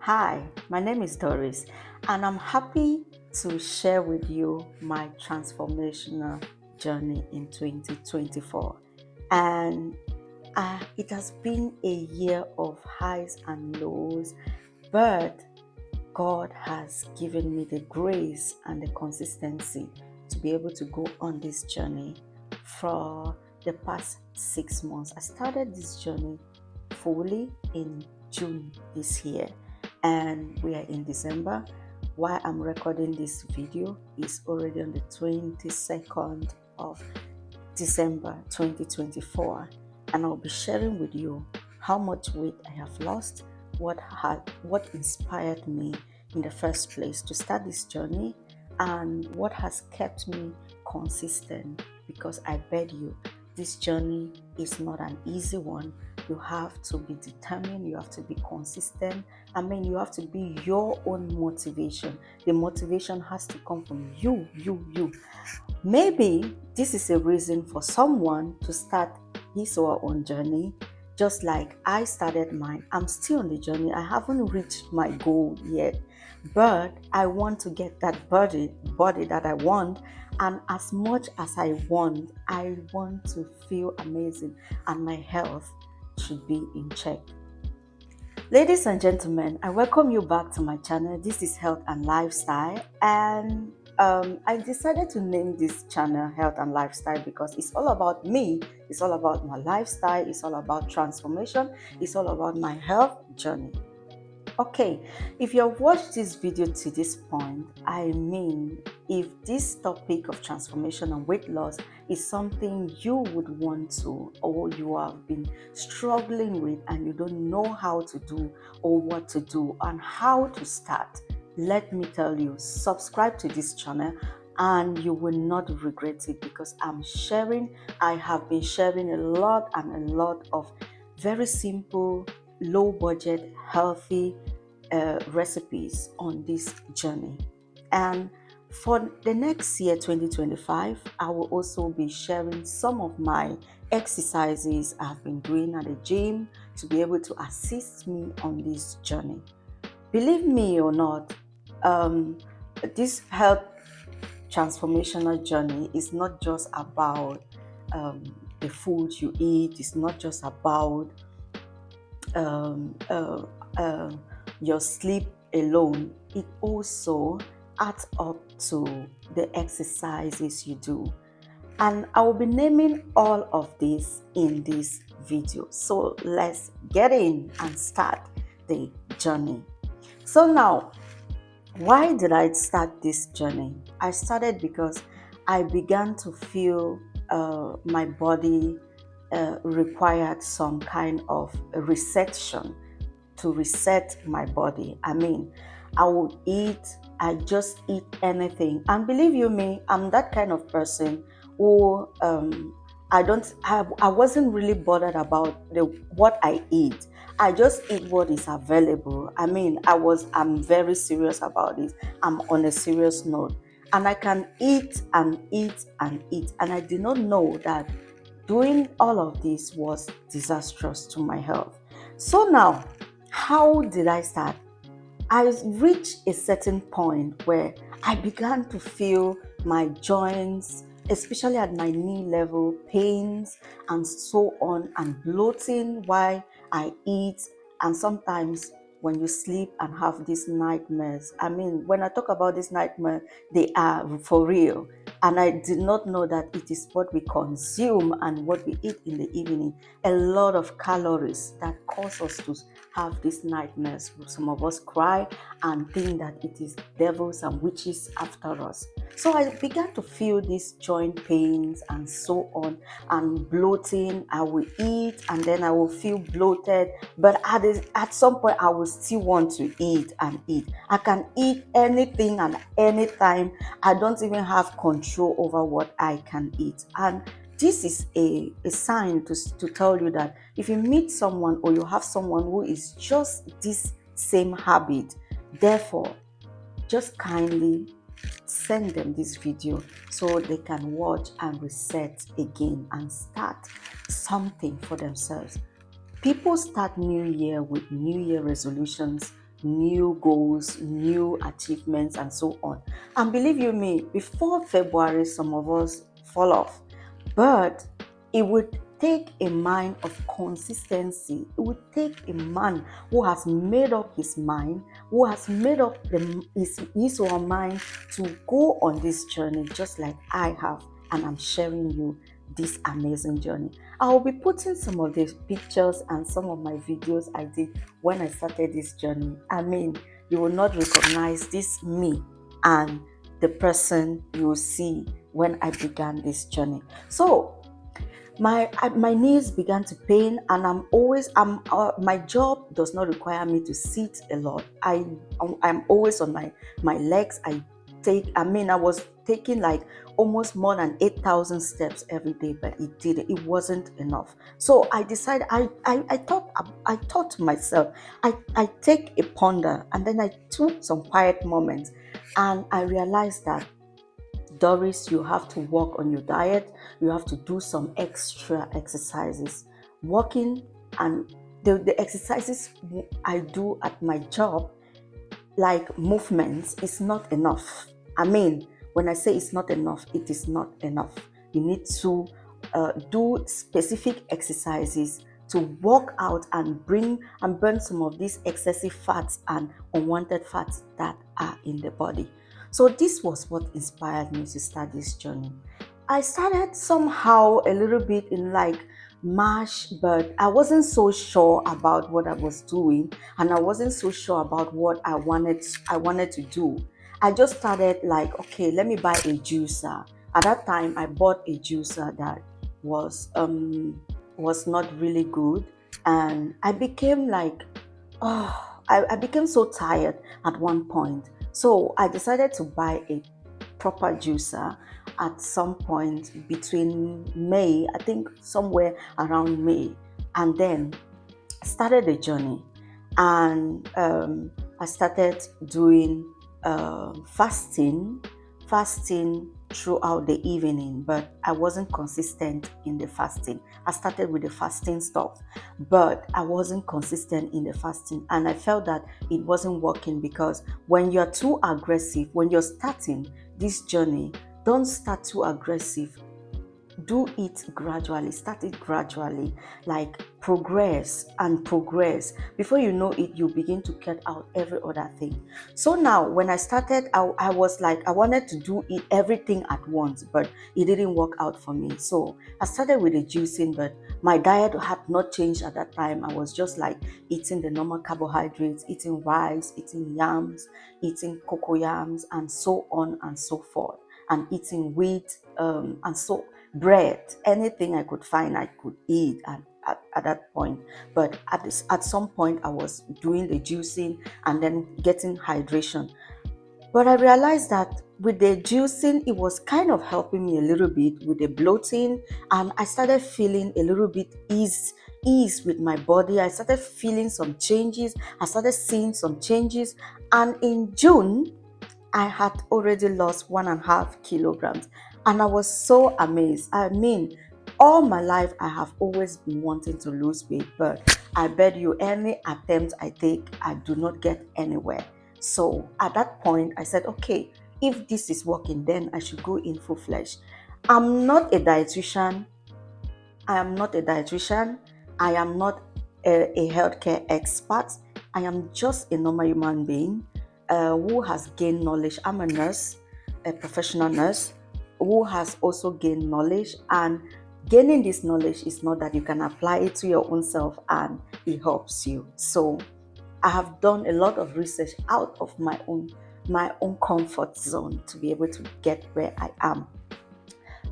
Hi, my name is Doris, and I'm happy to share with you my transformational journey in 2024. And it has been a year of highs and lows, but God has given me the grace and the consistency to be able to go on this journey for the past 6 months. I started this journey fully in June this year, and we are in December. While I'm recording this video, it's already on the 22nd of December 2024, and I'll be sharing with you how much weight I have lost, what inspired me in the first place to start this journey, and what has kept me consistent, because I bet you this journey is not an easy one. You have to be determined, you have to be consistent. You have to be your own motivation. The motivation has to come from you. Maybe this is a reason for someone to start his or her own journey, just like I started mine. I'm still on the journey. I haven't reached my goal yet, but I want to get that body that I want. And as much as I want to feel amazing, and my health should be in check. Ladies and gentlemen, I welcome you back to my channel. This is Health and Lifestyle, and I decided to name this channel Health and Lifestyle because it's all about me, it's all about my lifestyle, it's all about transformation, it's all about my health journey. Okay, if you have watched this video to this point, if this topic of transformation and weight loss is something you would want to, or you have been struggling with and you don't know how to do or what to do and how to start, let me tell you, subscribe to this channel and you will not regret it, because I have been sharing a lot of very simple, low budget, healthy recipes on this journey. And for the next year, 2025, I will also be sharing some of my exercises I've been doing at the gym to be able to assist me on this journey. Believe me or not, this health transformational journey is not just about the food you eat. It's not just about um, uh, uh, your sleep alone. It also adds up to the exercises you do. And I will be naming all of this in this video. So let's get in and start the journey. So now, why did I start this journey? I started because I began to feel my body required some kind of resection to reset my body. I just eat anything. And believe you me, I'm that kind of person who I wasn't really bothered about what I eat. I just eat what is available. I'm very serious about it. I'm on a serious note. And I can eat and eat and eat. And I did not know that doing all of this was disastrous to my health. So now, how did I start? I reached a certain point where I began to feel my joints, especially at my knee level, pains and so on, and bloating while I eat. And sometimes when you sleep and have these nightmares, when I talk about this nightmare, they are for real. And I did not know that it is what we consume and what we eat in the evening, a lot of calories that cause us to have these nightmares. Some of us cry and think that it is devils and witches after us. So I began to feel these joint pains and so on, and bloating. I will eat and then I will feel bloated, but at some point I will still want to eat and eat. I can eat anything and anytime. I don't even have control over what I can eat. And this is a sign to tell you that if you meet someone or you have someone who is just this same habit, therefore, just kindly send them this video so they can watch and reset again and start something for themselves. People start New Year with New Year resolutions new goals, new achievements, and so on. And believe you me, before February, some of us fall off. But it would take a mind of consistency. It would take a man who has made up his mind, who has made up his or her mind to go on this journey, just like I have, and I'm sharing you this amazing journey. I'll be putting some of the pictures and some of my videos I did when I started this journey. I mean, you will not recognize this me and the person you will see when I began this journey. So my knees began to pain, and my job does not require me to sit a lot. I'm always on my legs. I was taking like almost more than 8,000 steps every day, but it wasn't enough. So I decided, I thought to myself, I take a ponder, and then I took some quiet moments, and I realized that, Doris, you have to work on your diet. You have to do some extra exercises. Walking and the exercises I do at my job, like movements, is not enough. I mean, when I say it's not enough, it is not enough. You need to do specific exercises to work out and bring and burn some of these excessive fats and unwanted fats that are in the body. So this was what inspired me to start this journey. I started somehow a little bit in like March, but I wasn't so sure about what I was doing, and I wasn't so sure about what I wanted to do. I just started like, okay, let me buy a juicer. At that time, I bought a juicer that was was not really good, and I became like, I became so tired at one point. So I decided to buy a proper juicer at some point between May, I think somewhere around May, and then started the journey. And I started doing fasting throughout the evening, but I wasn't consistent in the fasting. I started with the fasting stuff, but I wasn't consistent in the fasting, and I felt that it wasn't working, because when you're too aggressive, when you're starting this journey, don't start too aggressive. Do it gradually, start it gradually, like progress and progress. Before you know it, you begin to cut out every other thing. So now when I started, I was like, I wanted to do it everything at once, but it didn't work out for me. So I started with the juicing, but my diet had not changed at that time. I was just like eating the normal carbohydrates, eating rice, eating yams, eating cocoyams, and so on and so forth, and eating wheat, and so bread, anything I could find, I could eat at that point. But at some point, I was doing the juicing and then getting hydration. But I realized that with the juicing, it was kind of helping me a little bit with the bloating, and I started feeling a little bit ease with my body. I started feeling some changes. I started seeing some changes, and in June, I had already lost 1.5 kilograms, and I was so amazed. I mean, all my life I have always been wanting to lose weight, but I bet you any attempt I take, I do not get anywhere. So at that point, I said, okay, if this is working, then I should go in full fledged. I'm not a dietitian. I am not a dietitian. I am not a healthcare expert. I am just a normal human being who has gained knowledge. I'm a nurse, a professional nurse, who has also gained knowledge. And gaining this knowledge is not that you can apply it to your own self and it helps you. So I have done a lot of research out of my own comfort zone to be able to get where I am.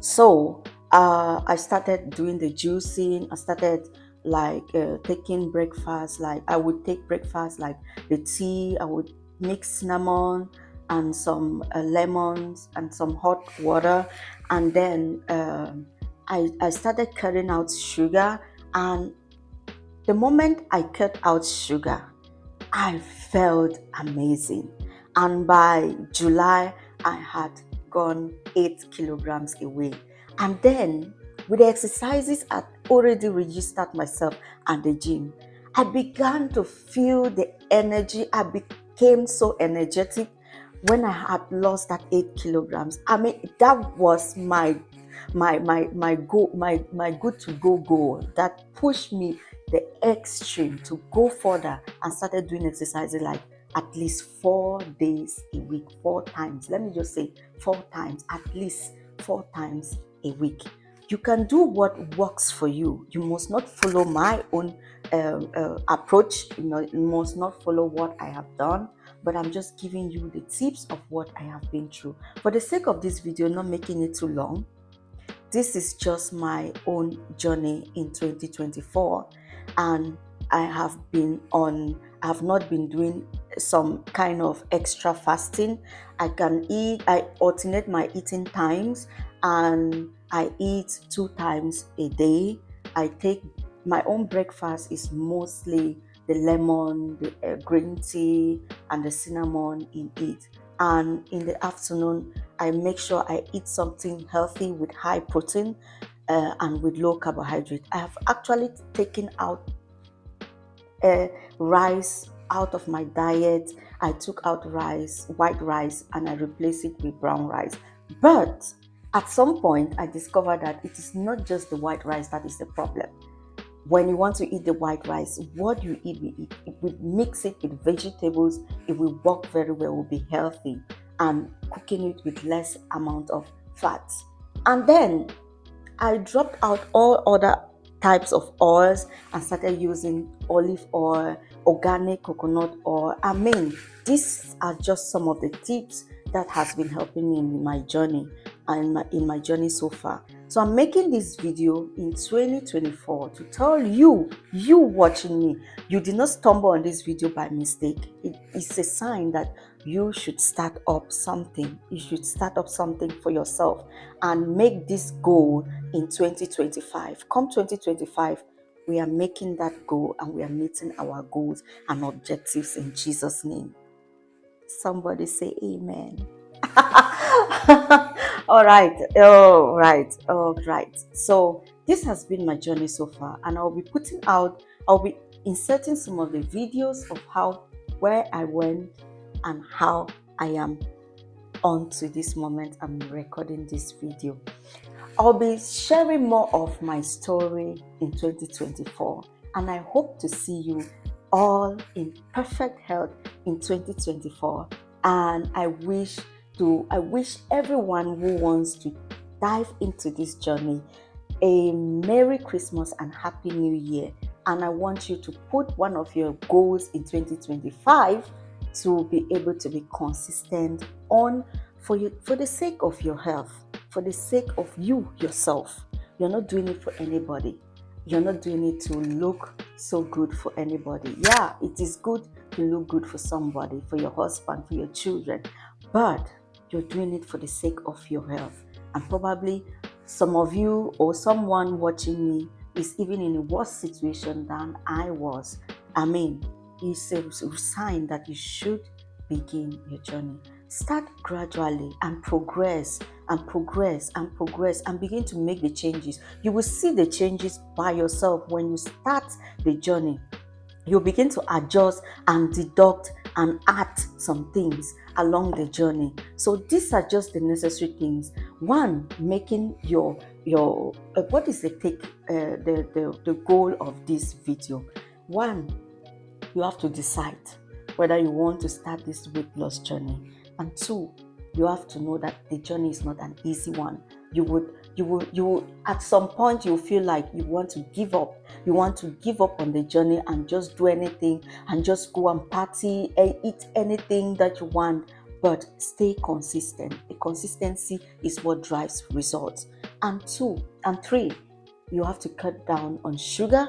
So I started doing the juicing. I started like taking breakfast. Like I would take breakfast like the tea. I would mix cinnamon and some lemons and some hot water, and then I started cutting out sugar. And the moment I cut out sugar, I felt amazing. And by July, I had gone 8 kilograms away. And then with the exercises, I already registered myself at the gym. I began to feel the energy. I became so energetic when I had lost that 8 kilograms. I mean, that was my goal, my good to go goal that pushed me the extreme to go further and started doing exercises like at least 4 days a week, 4 times. Let me just say 4 times, at least 4 times a week. You can do what works for you. You must not follow my own approach. You must not follow what I have done, but I'm just giving you the tips of what I have been through. For the sake of this video, not making it too long, this is just my own journey in 2024, and I have not been doing some kind of extra fasting. I alternate my eating times, and I eat 2 times a day. I take my own breakfast is mostly the lemon, the green tea, and the cinnamon in it. And in the afternoon, I make sure I eat something healthy with high protein and with low carbohydrate. I have actually taken out rice out of my diet. I took out rice, white rice, and I replaced it with brown rice. But at some point, I discovered that it is not just the white rice that is the problem. When you want to eat the white rice, what you eat, if we mix it with vegetables, it will work very well, it will be healthy, and cooking it with less amount of fat. And then I dropped out all other types of oils and started using olive oil, organic coconut oil. I mean, these are just some of the tips that has been helping me in my journey and in my journey so far. So I'm making this video in 2024 to tell you watching me, you did not stumble on this video by mistake. It is a sign that you should start up something. You should start up something for yourself and make this goal in 2025. Come 2025, we are making that goal and we are meeting our goals and objectives in Jesus' name. Somebody say amen. All right. So this has been my journey so far, and I'll be inserting some of the videos of where I went and how I am on to this moment I'm recording this video. I'll be sharing more of my story in 2024, and I hope to see you all in perfect health in 2024. And I wish everyone who wants to dive into this journey a Merry Christmas and Happy New Year. And I want you to put one of your goals in 2025 to be able to be consistent on for the sake of your health, for the sake of you yourself. You're not doing it for anybody. You're not doing it to look so good for anybody. Yeah, it is good to look good for somebody, for your husband, for your children, but you're doing it for the sake of your health. And probably some of you or someone watching me is even in a worse situation than I was. I mean, it's a sign that you should begin your journey. Start gradually and progress and begin to make the changes. You will see the changes by yourself when you start the journey. You'll begin to adjust and deduct and add some things along the journey. So these are just the necessary things. One, making your what is the goal of this video? One, you have to decide whether you want to start this weight loss journey. And two, you have to know that the journey is not an easy one. You will at some point you feel like you want to give up. You want to give up on the journey and just do anything and just go and party and eat anything that you want. But stay consistent. The consistency is what drives results. And three, you have to cut down on sugar.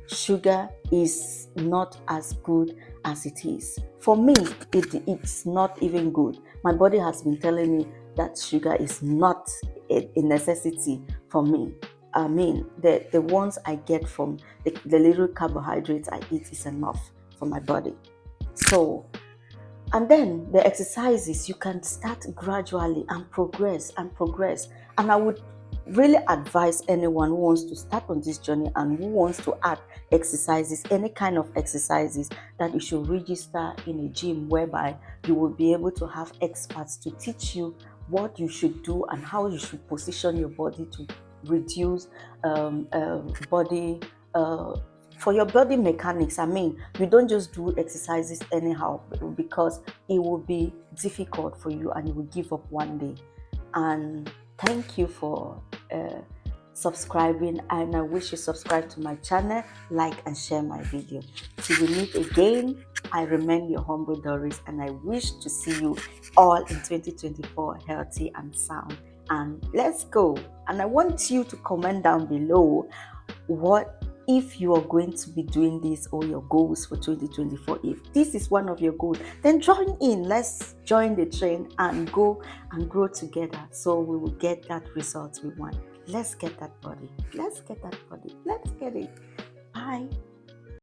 Sugar is not as good as it is. For me, it's not even good. My body has been telling me that sugar is not a necessity for me. I mean, the ones I get from the little carbohydrates I eat is enough for my body. So, and then the exercises, you can start gradually and progress. And I would really advise anyone who wants to start on this journey and who wants to add exercises, any kind of exercises, that you should register in a gym whereby you will be able to have experts to teach you what you should do and how you should position your body to reduce body for your body mechanics. I mean, you don't just do exercises anyhow, because it will be difficult for you and you will give up one day. And thank you for subscribing, and I wish you subscribe to my channel, like and share my video. Till we meet again, I remain your humble Doris, and I wish to see you all in 2024 healthy and sound. And let's go. And I want you to comment down below what if you are going to be doing this, or your goals for 2024. If this is one of your goals, then join in. Let's join the train and go and grow together, so we will get that result we want. Let's get that body. Let's get that body. Let's get it. Bye.